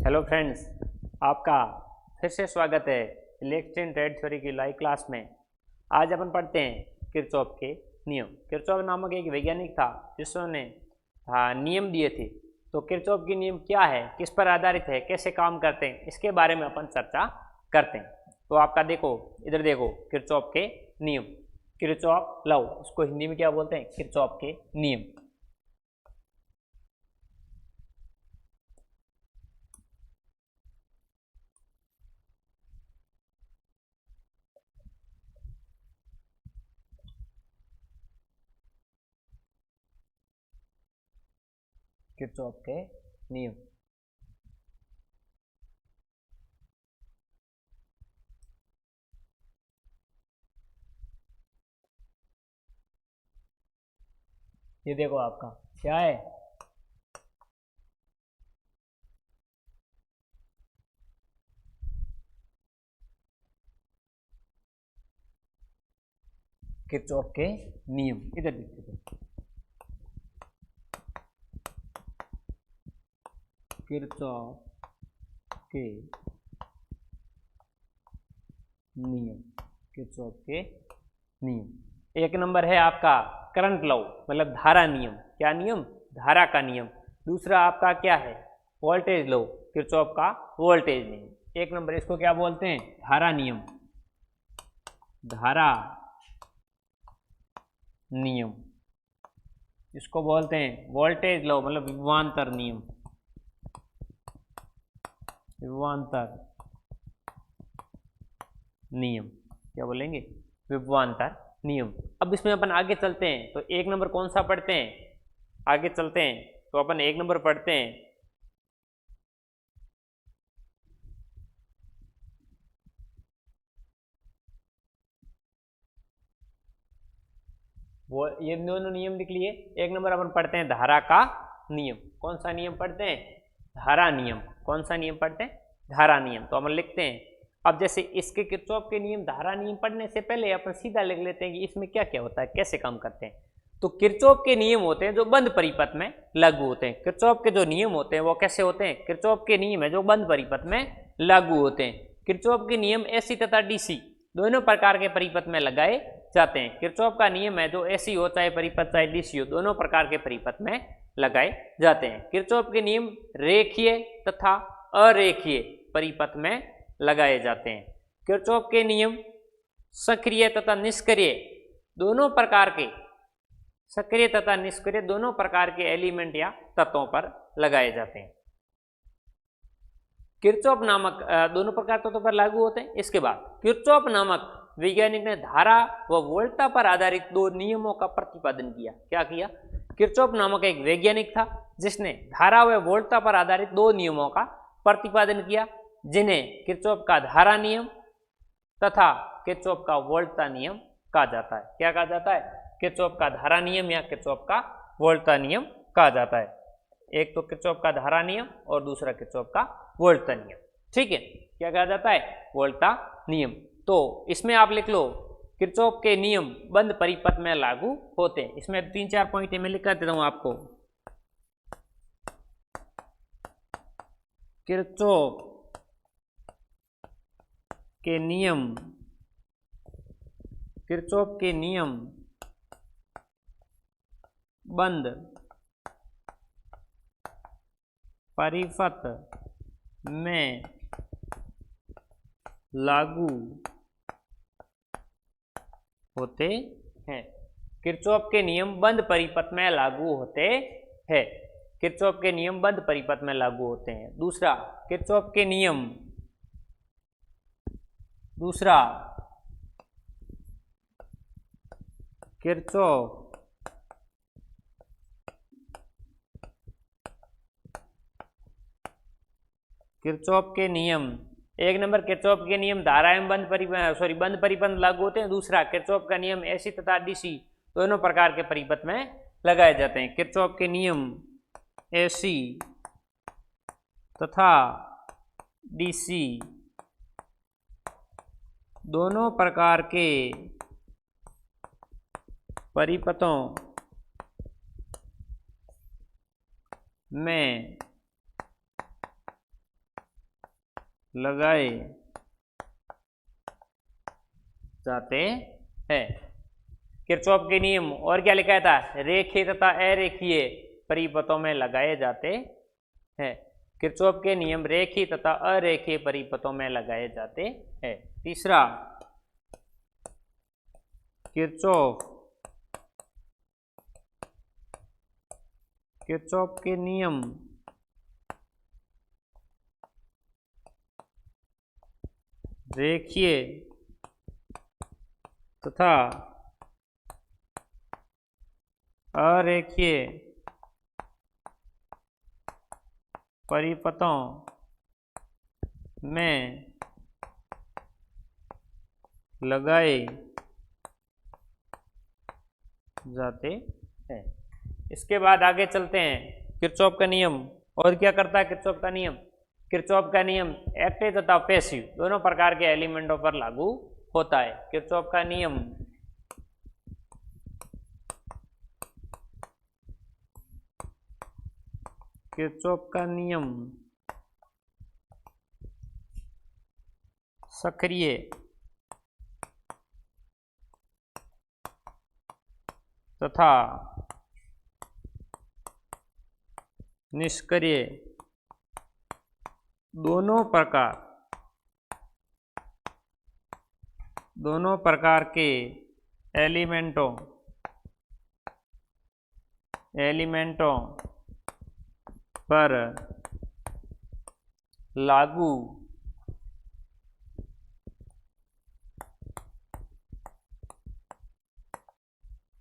Hello friends, आपका फिर से स्वागत है इलेक्ट्रिक ट्रेड थ्योरी की लाइव क्लास में। आज अपन पढ़ते हैं किरचॉफ के नियम। किरचॉफ नामक एक वैज्ञानिक था जिसने नियम दिए थे। तो किरचॉफ के नियम क्या है, किस पर आधारित है, कैसे काम करते हैं, इसके बारे में अपन चर्चा करते हैं। तो आपका देखो, इधर देखो, किरचॉफ के नियम, किरचॉफ लॉ, उसको हिंदी में क्या बोलते हैं? किरचॉफ के नियम। किरचॉफ के नियम। ये देखो आपका क्या है, किरचॉफ के नियम। इधर देखो, किरचॉफ के नियम, किरचॉफ के नियम। एक नंबर है आपका करंट लॉ, मतलब धारा नियम। क्या नियम? धारा का नियम। दूसरा आपका क्या है? वोल्टेज लॉ, किरचॉफ का वोल्टेज नियम। एक नंबर इसको क्या बोलते हैं? धारा नियम, धारा नियम। इसको बोलते हैं वोल्टेज लॉ, मतलब विभवांतर नियम, विभवांतर नियम। क्या बोलेंगे? विभवांतर नियम। अब इसमें अपन आगे चलते हैं तो एक नंबर कौन सा पढ़ते हैं? आगे चलते हैं तो अपन एक नंबर पढ़ते हैं, वो ये दोनों नियम लिख लिए। एक नंबर अपन पढ़ते हैं धारा का नियम। कौन सा नियम पढ़ते हैं? धारा नियम। कौन सा नियम पढ़ते हैं? धारा नियम। तो अपन लिखते हैं, अब जैसे इसके किरचॉफ के नियम, धारा नियम पढ़ने से पहले अपन सीधा लिख लेते हैं कि इसमें क्या क्या होता है, कैसे काम करते हैं। तो किरचॉफ के नियम होते हैं जो बंद परिपथ में लागू होते हैं। किरचॉफ के जो नियम होते हैं वो कैसे होते हैं? किरचॉफ के नियम है जो बंद परिपथ में लागू होते हैं। किरचॉफ के नियम एसी तथा डीसी दोनों प्रकार के परिपथ में लगाए जाते हैं। किरचॉफ का नियम है जो एसी हो चाहे परिपथ चाहे डीसी हो, दोनों प्रकार के परिपथ में लगाए जाते हैं। किरचॉफ के नियम रेखीय तथा अरेखीय परिपथ में लगाए जाते हैं। किरचॉफ के नियम सक्रिय तथा निष्क्रिय दोनों प्रकार के, सक्रिय तथा निष्क्रिय दोनों प्रकार के एलिमेंट या तत्वों पर लगाए जाते हैं। किरचॉफ नामक दोनों प्रकार तत्वों पर लागू होते हैं। इसके बाद किरचॉफ नामक वैज्ञानिक ने धारा व वोल्टता पर आधारित दो नियमों का प्रतिपादन किया। क्या किया? किरचॉफ नामक एक वैज्ञानिक था जिसने धारा व वोल्टता पर आधारित दो नियमों का प्रतिपादन किया, जिन्हें किरचॉफ का धारा नियम तथा किरचॉफ का वोल्टता नियम कहा जाता है। क्या कहा जाता है? किरचॉफ का धारा नियम या किरचॉफ का वोल्टता नियम कहा जाता है। एक तो किरचॉफ का धारा नियम और दूसरा किरचॉफ का वोल्टता नियम। ठीक है, क्या कहा जाता है? वोल्टता नियम। तो इसमें आप लिख लो, किरचॉफ के नियम बंद परिपथ में लागू होते हैं। इसमें 3-4 पॉइंट मैं लिख देता हूं आपको। किरचॉफ के नियम, किरचॉफ के नियम बंद परिपथ में लागू होते हैं। किरचॉफ के नियम बंद परिपथ में लागू होते हैं। किरचॉफ के नियम बंद परिपथ में लागू होते हैं। दूसरा, किरचॉफ के नियम, दूसरा किरचॉफ किरचॉफ के नियम, एक नंबर किरचॉफ के नियम धारा एवं बंद परिपथ में लागू होते हैं। दूसरा, किरचॉफ का नियम एसी तथा डीसी दोनों प्रकार के परिपथ में लगाए जाते हैं। किरचॉफ के नियम एसी तथा डीसी दोनों प्रकार के परिपथों में लगाए जाते हैं। किरचॉफ के नियम और क्या लिखा था, रेखीय तथा अरेखीय परिपथों में लगाए जाते हैं। किरचॉफ के नियम रेखीय तथा अरेखीय परिपथों में लगाए जाते हैं। तीसरा, किरचॉफ के नियम रेखीय तथा अरेखीय परिपथों में लगाए जाते हैं। इसके बाद आगे चलते हैं, किरचॉफ का नियम और क्या करता है। किरचॉफ का नियम, किरचॉफ का नियम एक्टिव तथा पैसिव दोनों प्रकार के एलिमेंटों पर लागू होता है। किरचॉफ का नियम सक्रिय तथा निष्क्रिय दोनों प्रकार के एलिमेंटों पर लागू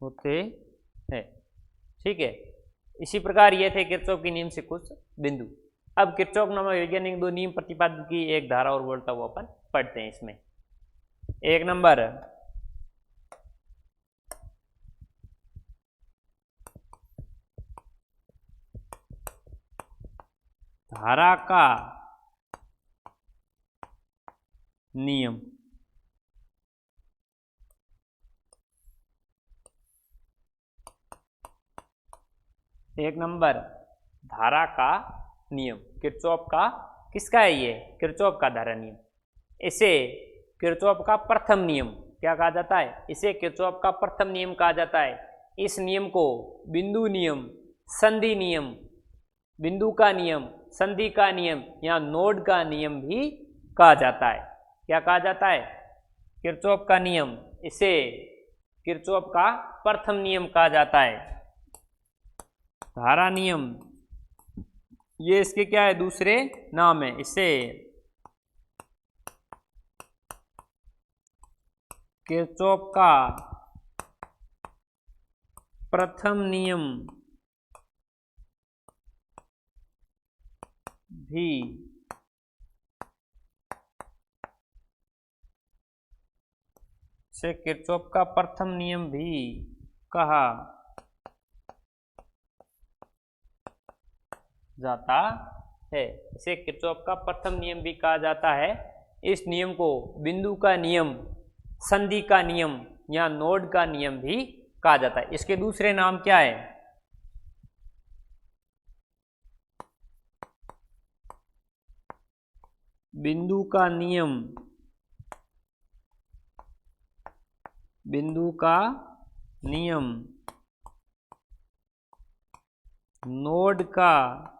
होते हैं। ठीक है, इसी प्रकार ये थे किरचॉफ के नियम से कुछ बिंदु। अब किरचॉफ नामक वैज्ञानिक दो नियम प्रतिपादित की एक धारा और वोल्टा वो अपन पढ़ते हैं। इसमें एक नंबर, धारा का नियम। एक नंबर, धारा का नियम। किरचॉफ का किसका है ये, किरचॉफ का धारा नियम। इसे किरचॉफ का प्रथम नियम क्या कहा जाता है, इसे किरचॉफ का प्रथम नियम कहा जाता है। इस नियम को बिंदु नियम, संधि नियम, बिंदु का नियम, संधि का नियम या नोड का नियम भी कहा जाता है। क्या कहा जाता है, किरचॉफ का नियम, इसे किरचॉफ का प्रथम नियम कहा जाता है। धारा नियम ये इसके क्या है, दूसरे नाम है। इसे किरचॉफ का प्रथम नियम भी किरचॉफ का प्रथम नियम भी कहा जाता है। इसे किरचॉफ का प्रथम नियम भी कहा जाता है। इस नियम को बिंदु का नियम, संधि का नियम या नोड का नियम भी कहा जाता है। इसके दूसरे नाम क्या है, बिंदु का नियम, बिंदु का नियम, नोड का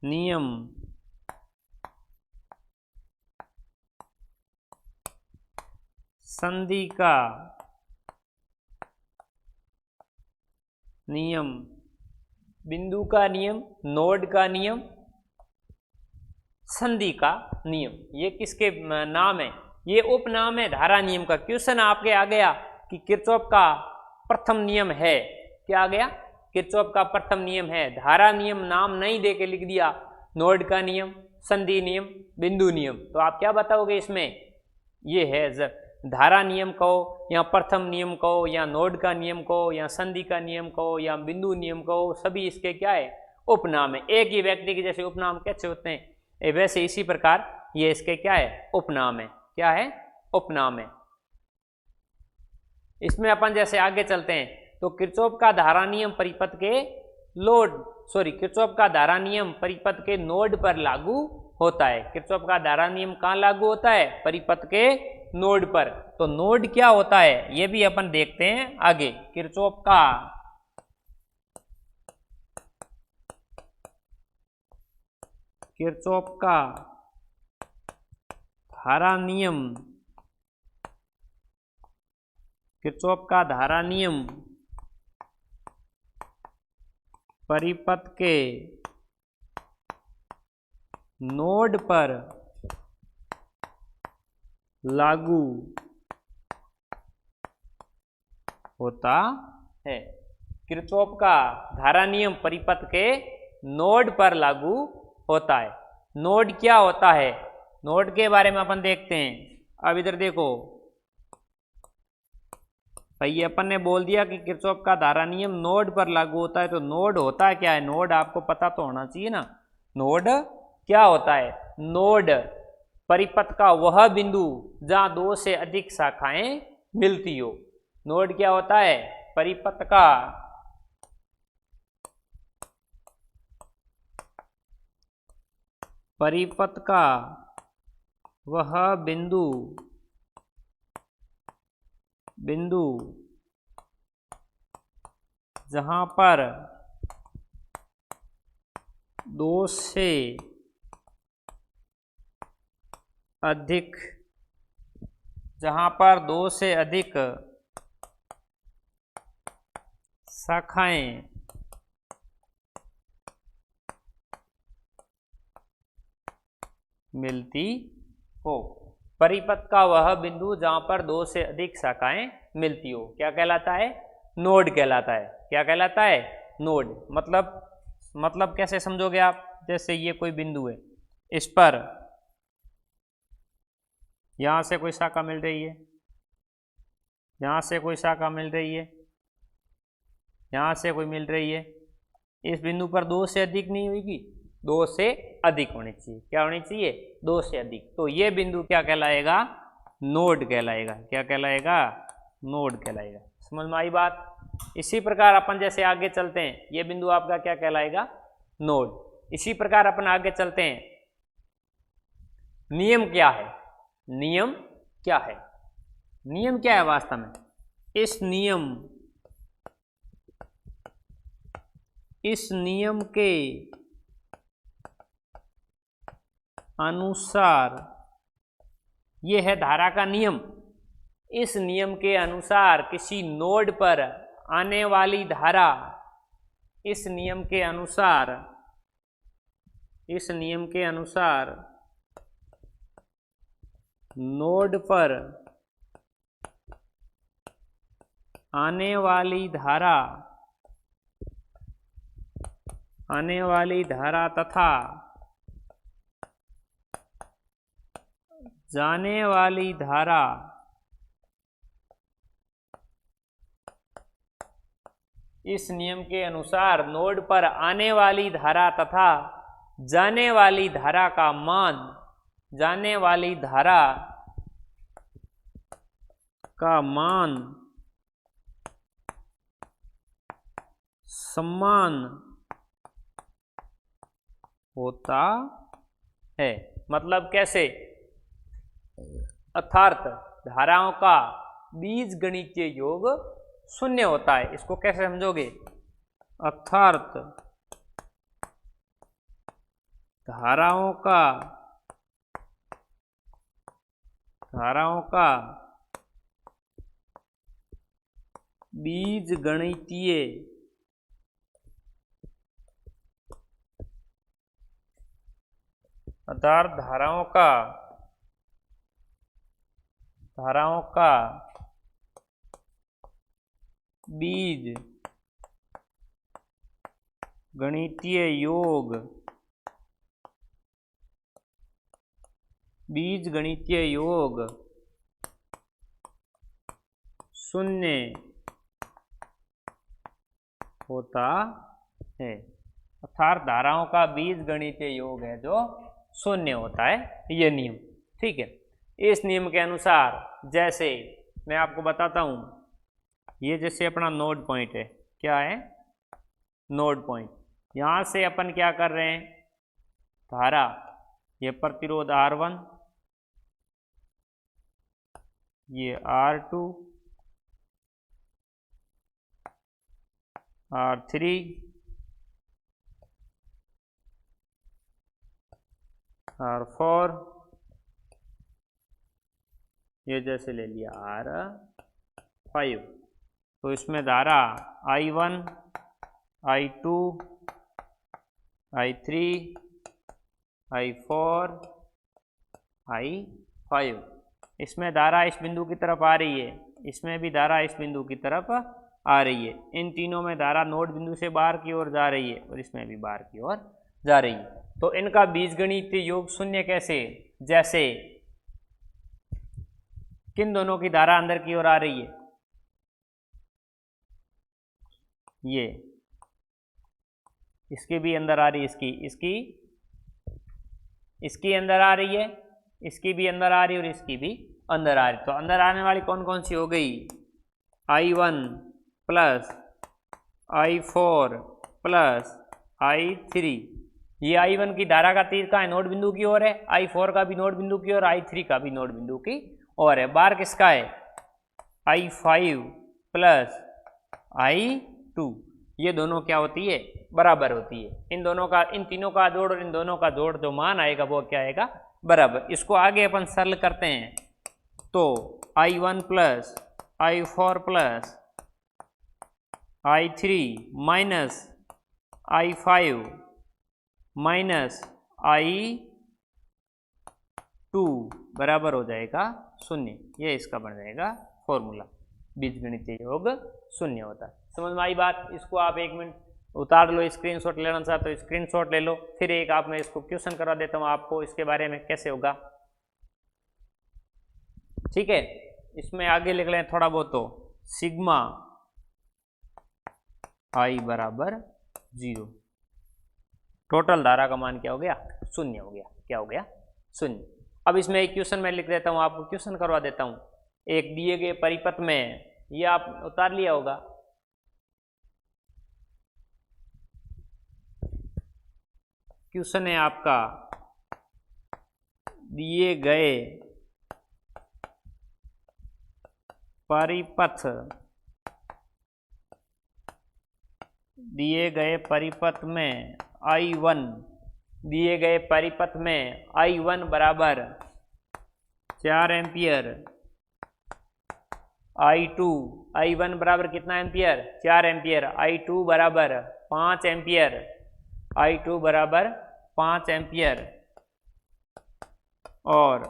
नियम, संधि का नियम। बिंदु का नियम, नोड का नियम, संधि का नियम, ये किसके नाम है, ये उपनाम है धारा नियम का। क्वेश्चन आपके आ गया कि किरचॉफ का प्रथम नियम है, क्या आ गया, किरचॉफ का प्रथम नियम है। धारा नियम नाम नहीं दे के लिख दिया, नोड का नियम, संधि नियम, बिंदु नियम, तो आप क्या बताओगे इसमें, ये है धारा नियम कहो या प्रथम नियम कहो या नोड का नियम कहो या संधि का नियम कहो या बिंदु नियम कहो, सभी इसके क्या है, उपनाम है। एक ही व्यक्ति के जैसे उपनाम कैसे होते हैं, वैसे इसी प्रकार ये इसके क्या है, उपनाम है। क्या है, उपनाम है। इसमें अपन जैसे आगे चलते हैं तो किरचॉफ का धारा नियम परिपथ के किरचॉफ का धारा नियम परिपथ के नोड पर लागू होता है। किरचॉफ का धारा नियम कहाँ लागू होता है? परिपथ के नोड पर। तो नोड क्या होता है ये भी अपन देखते हैं आगे। किरचॉफ का धारा नियम, किरचॉफ का धारा नियम परिपथ के नोड पर लागू होता है। किरचॉफ का धारा नियम परिपथ के नोड पर लागू होता है। नोड क्या होता है? नोड के बारे में अपन देखते हैं। अब इधर देखो भाई, अपन ने बोल दिया कि किरचॉफ का धारा नियम नोड पर लागू होता है। तो नोड होता क्या है? नोड आपको पता तो होना चाहिए ना। नोड क्या होता है? नोड परिपथ का वह बिंदु जहां दो से अधिक शाखाएं मिलती हो। नोड क्या होता है? परिपथ का वह बिंदु जहां पर दो से अधिक शाखाएं मिलती हो। परिपथ का वह बिंदु जहां पर दो से अधिक शाखाएं मिलती हो क्या कहलाता है? नोड कहलाता है। क्या कहलाता है? नोड। मतलब कैसे समझोगे आप? जैसे ये कोई बिंदु है, इस पर यहां से कोई शाखा मिल रही है, यहां से कोई शाखा मिल रही है, यहां से कोई मिल रही है। इस बिंदु पर दो से अधिक नहीं होगी, दो से अधिक होनी चाहिए। क्या होनी चाहिए? दो से अधिक। तो ये बिंदु क्या कहलाएगा? नोड कहलाएगा। क्या कहलाएगा? नोड कहलाएगा। समझ में आई बात? इसी प्रकार अपन जैसे आगे चलते हैं, ये बिंदु आपका क्या कहलाएगा? नोड। इसी प्रकार अपन आगे चलते हैं। नियम क्या है? नियम क्या है? नियम क्या है वास्तव में? इस नियम के अनुसार, ये है धारा का नियम। इस नियम के अनुसार किसी नोड पर आने वाली धारा, इस नियम के अनुसार नोड पर आने वाली धारा तथा जाने वाली धारा इस नियम के अनुसार नोड पर आने वाली धारा तथा जाने वाली धारा का मान, समान होता है। मतलब कैसे? अर्थात धाराओं का बीजगणितीय योग शून्य होता है। इसको कैसे समझोगे? अर्थात धाराओं का बीजगणितीय बीज गणितीय योग शून्य होता है। अर्थात धाराओं का बीज गणितीय योग है जो शून्य होता है, ये नियम। ठीक है। इस नियम के अनुसार जैसे मैं आपको बताता हूं, ये जैसे अपना नोड पॉइंट है, क्या है? Node point. यहाँ से अपन क्या कर रहे हैं, धारा, ये प्रतिरोध R1, ये R2, R3, R4, ये जैसे ले लिया R5। तो इसमें धारा I1, I2, I3, I4, I5। इसमें धारा इस बिंदु की तरफ आ रही है, इसमें भी धारा इस बिंदु की तरफ आ रही है। इन तीनों में धारा नोड बिंदु से बाहर की ओर जा रही है और इसमें भी बाहर की ओर जा रही है। तो इनका बीजगणितीय योग शून्य कैसे, जैसे किन दोनों की धारा अंदर की ओर आ रही है, ये इसकी भी अंदर आ रही है, इसकी अंदर आ रही है, इसकी भी अंदर आ रही है और इसकी भी अंदर आ रही है। तो अंदर आने वाली कौन कौन सी हो गई, I1 plus I4 plus I3। ये I1 की धारा का तीर का है, नोड बिंदु की ओर है, I4 का भी नोड बिंदु की ओर, I3 का भी नोड बिंदु की ओर है। बार किसका है, I5 प्लस I2। ये दोनों क्या होती है, बराबर होती है। इन दोनों का, इन तीनों का जोड़ और इन दोनों का जोड़ जो मान आएगा वो क्या आएगा, बराबर। इसको आगे अपन सरल करते हैं, तो I1 plus I4 plus I3 minus I5 minus I2 बराबर हो जाएगा 0। ये इसका बन जाएगा फॉर्मूला, बीजगणितीय योग शून्य होता है। समझ में आई बात। इसको आप 1 मिनट उतार लो, स्क्रीनशॉट लेना चाहते हो स्क्रीनशॉट ले लो। फिर एक आप, मैं इसको क्वेश्चन करवा देता हूँ आपको, इसके बारे में कैसे होगा, ठीक है। इसमें आगे लिख लें थोड़ा बहुत, तो सिग्मा I बराबर 0, टोटल धारा का मान क्या हो गया, 0 हो गया। क्या हो गया, 0। अब इसमें एक क्वेश्चन मैं लिख देता हूँ, आपको क्वेश्चन करवा देता हूँ। एक दिए गए परिपथ में, ये आप उतार लिया होगा, क्वेश्चन है आपका, दिए गए परिपथ, दिए गए परिपथ में I1, दिए गए परिपथ में I1 बराबर 4 एम्पियर, I1 बराबर कितना एम्पियर, 4 एम्पियर, I2 बराबर 5 एम्पियर, I2 बराबर 5 एम्पियर, और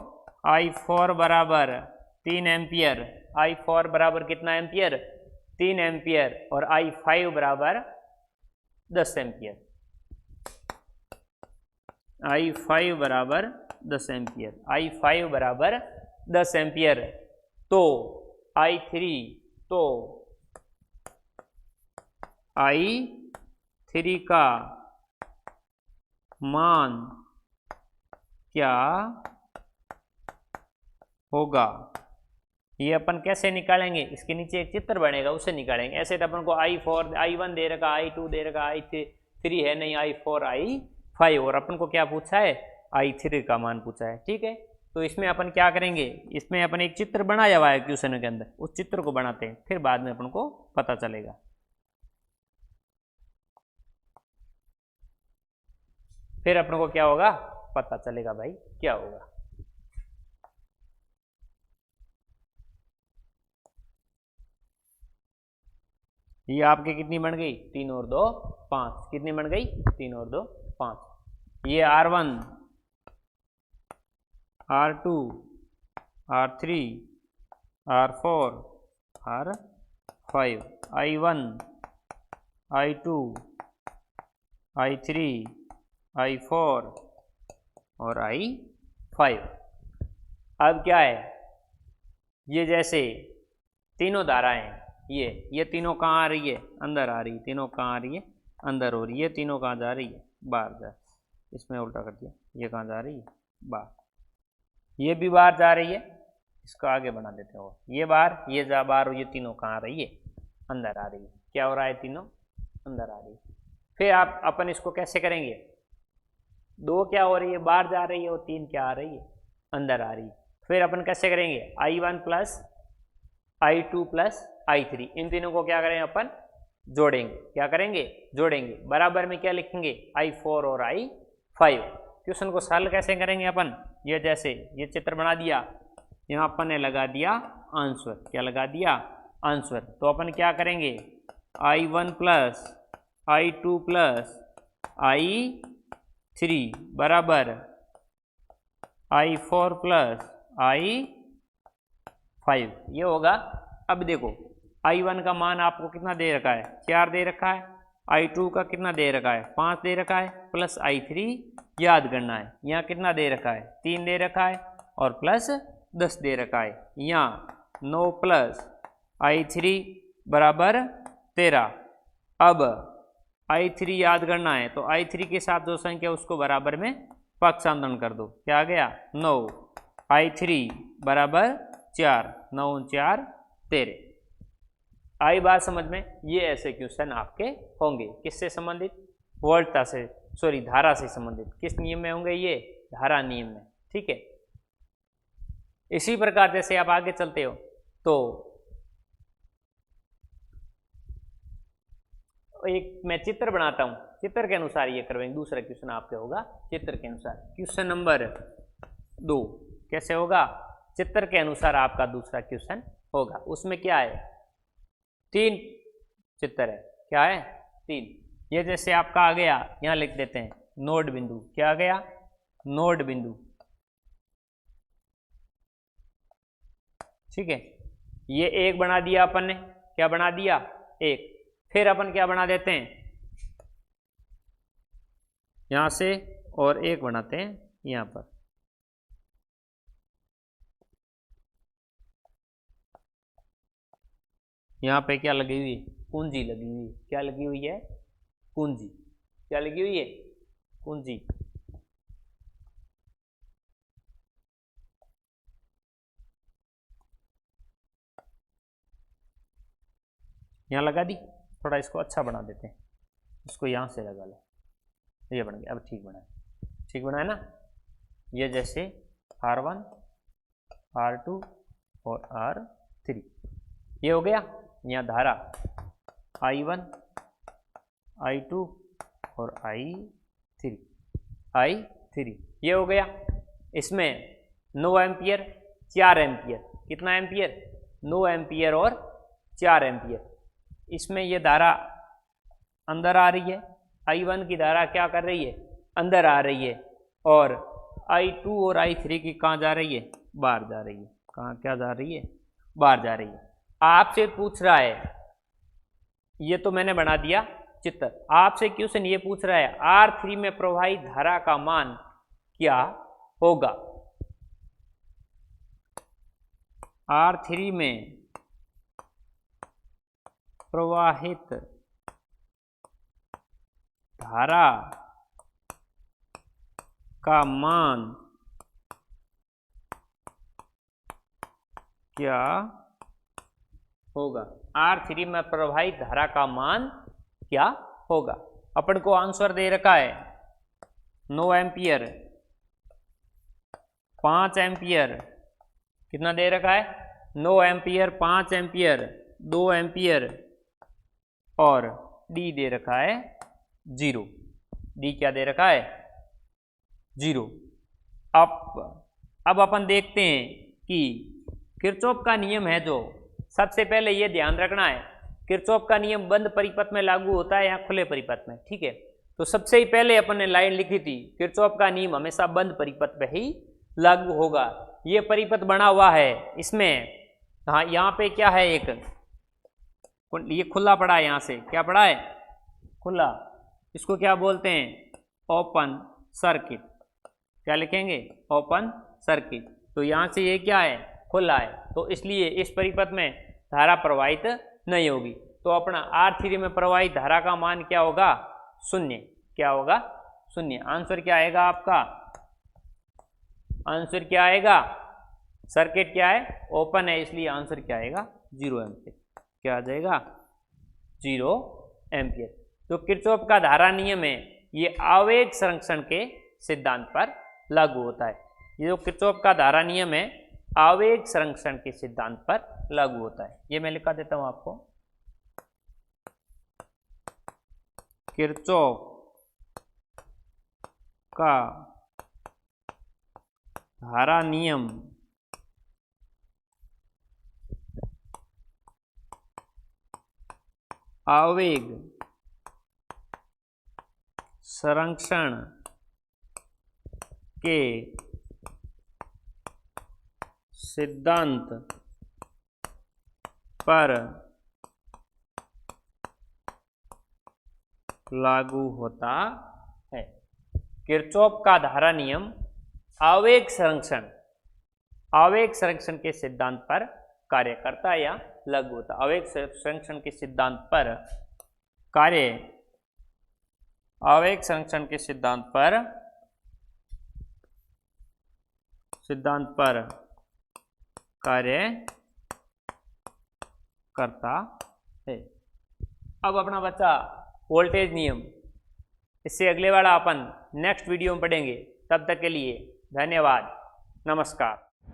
I4 बराबर 3 एम्पियर, I4 बराबर कितना एम्पियर, 3 एम्पियर, और I5 बराबर 10 एम्पियर, I5 बराबर 10 एम्पियर, I5 बराबर 10 एम्पियर। तो I3, तो I3 का मान क्या होगा, ये अपन कैसे निकालेंगे, इसके नीचे एक चित्र बनेगा, उससे निकालेंगे। ऐसे तो अपन को I1 दे रखा, I2 दे रखा, I3 है नहीं, I4 I5, और अपन को क्या पूछा है, I3 का मान पूछा है, ठीक है। तो इसमें अपन क्या करेंगे, इसमें अपन एक चित्र बनाया हुआ है क्वेश्चन के अंदर, उस चित्र को बनाते हैं, फिर बाद में अपन को पता चलेगा। फिर अपन को क्या होगा, पता चलेगा भाई क्या होगा। ये आपके कितनी बन गई, 3 और 2 5, कितनी बन गई, 3 और 2 5। ये R1, R2, R3, R4, R5, I1, I2, I3, I4 और I5। अब क्या है, ये जैसे तीनों धाराएं, ये तीनों कहाँ आ रही है, अंदर आ रही है, तीनों कहाँ आ रही है, अंदर हो रही है, तीनों कहाँ जा रही है, बाहर जा, इसमें उल्टा कर दिया, ये कहाँ जा रही है, बाहर, ये भी बाहर जा रही है, इसको आगे बना देते हो, ये बाहर, ये जा बाहर, ये तीनों कहाँ आ रही है, अंदर आ रही है। क्या हो रहा है, तीनों अंदर आ रही है। फिर आप अपन इसको कैसे करेंगे, 2 क्या हो रही है, बाहर जा रही है, और 3 क्या आ रही है, अंदर आ रही है। फिर अपन कैसे करेंगे, I1 plus I2 plus I3, इन तीनों को क्या करेंगे अपन, जोड़ेंगे। क्या करेंगे, जोड़ेंगे। बराबर में क्या लिखेंगे, I4 और I5। क्वेश्चन को सॉल्व कैसे करेंगे अपन, ये जैसे ये चित्र बना दिया, यहाँ अपन ने लगा दिया आंसर। क्या लगा दिया, आंसर। तो अपन क्या करेंगे, I1 plus I2 plus I3 बराबर I4 प्लस I5, ये होगा। अब देखो I1 का मान आपको कितना दे रखा है, 4 दे रखा है, I2 का कितना दे रखा है, 5 दे रखा है, प्लस I3 याद करना है, यहाँ कितना दे रखा है, 3 दे रखा है, और प्लस 10 दे रखा है, यहाँ 9 प्लस I3 बराबर 13। अब I3 याद करना है, तो I3 के साथ जो संख्या उसको बराबर में पक्षांतरण कर दो। क्या आ गया, 9, I3 बराबर 4, 9 4 13। आई बात समझ में। ये ऐसे क्वेश्चन आपके होंगे, किससे संबंधित, वोल्टता से, सॉरी धारा से संबंधित। किस नियम में होंगे ये, धारा नियम में। ठीक है, इसी प्रकार जैसे आप आगे चलते हो तो एक मैं चित्र बनाता हूं, चित्र के अनुसार ये करवाएंगे। दूसरा क्वेश्चन आपके होगा चित्र के अनुसार। क्वेश्चन नंबर 2 कैसे होगा, चित्र के अनुसार आपका दूसरा क्वेश्चन होगा। उसमें क्या है, 3 चित्र है। क्या है, 3। ये जैसे आपका आ गया, यहां लिख देते हैं नोड बिंदु। क्या आ गया, नोड बिंदु। ठीक है, ये एक बना दिया अपन ने। क्या बना दिया, एक। फिर अपन क्या बना देते हैं, यहां से और एक बनाते हैं यहां पर। यहां पे क्या लगी हुई है, कुंजी लगी हुई है। क्या लगी हुई है, कुंजी। क्या लगी हुई है, कुंजी। यहां लगा दी। थोड़ा इसको अच्छा बना देते हैं, इसको यहां से लगा लो। ये बन गया। अब ठीक बना है, ठीक बना है ना। ये जैसे R1 R2 और R3, ये हो गया। यहाँ धारा I1 I2 और I3, ये हो गया। इसमें 9 एम्पियर 4 एम्पियर, कितना एम्पियर, 9 एम्पियर और 4 एम्पियर। इसमें ये धारा अंदर आ रही है, I1 की धारा क्या कर रही है, अंदर आ रही है, और I2 और I3 की कहाँ जा रही है, बाहर जा रही है। कहाँ क्या जा रही है, बाहर जा रही है। आपसे पूछ रहा है, ये तो मैंने बना दिया चित्र। आपसे क्वेश्चन ये पूछ रहा है R3 में प्रवाहित धारा का मान क्या होगा। R3 में प्रवाहित धारा का मान क्या होगा। R3 में प्रवाहित धारा का मान क्या होगा। अपन को आंसर दे रखा है 9 एम्पियर, 5 एम्पियर, कितना दे रखा है, 9 एम्पियर, 5 एम्पियर, 2 एम्पियर, और डी दे रखा है 0। डी क्या दे रखा है, 0। अब अपन देखते हैं कि किरचॉफ का नियम है जो, सबसे पहले ये ध्यान रखना है, किरचॉफ का नियम बंद परिपथ में लागू होता है या खुले परिपथ में। ठीक है, तो सबसे ही पहले अपन ने लाइन लिखी थी, किरचॉफ का नियम हमेशा बंद परिपथ में ही लागू होगा। ये परिपथ बना हुआ है, इसमें हाँ यहाँ पे क्या है, एक ये खुला पड़ा है, यहाँ से क्या पड़ा है, खुला। इसको क्या बोलते हैं, ओपन सर्किट। क्या लिखेंगे, ओपन सर्किट। तो यहाँ से ये क्या है, खुला है, तो इसलिए इस परिपथ में धारा प्रवाहित नहीं होगी। तो अपना R3 में प्रवाहित धारा का मान क्या होगा, 0। क्या होगा, 0। आंसर क्या आएगा आपका, आंसर क्या आएगा, सर्किट क्या है, ओपन है, इसलिए आंसर क्या आएगा, 0 एम्पियर। क्या आ जाएगा, 0 एम्पियर। जो किरचॉफ का धारा नियम है ये आवेग संरक्षण के सिद्धांत पर लागू होता है। ये जो किरचॉफ का धारा नियम है आवेग संरक्षण के सिद्धांत पर लागू होता है। ये मैं लिखा देता हूं आपको, किरचॉफ का धारा नियम आवेग संरक्षण के सिद्धांत पर लागू होता है। किरचॉफ का धारा नियम आवेग संरक्षण के सिद्धांत पर कार्य करता है या लागू होता है। आवेग संरक्षण के सिद्धांत पर आवेग संरक्षण के सिद्धांत पर कार्य करता है। अब अपना बच्चा वोल्टेज नियम, इससे अगले वाला अपन नेक्स्ट वीडियो में पढ़ेंगे। तब तक के लिए धन्यवाद, नमस्कार।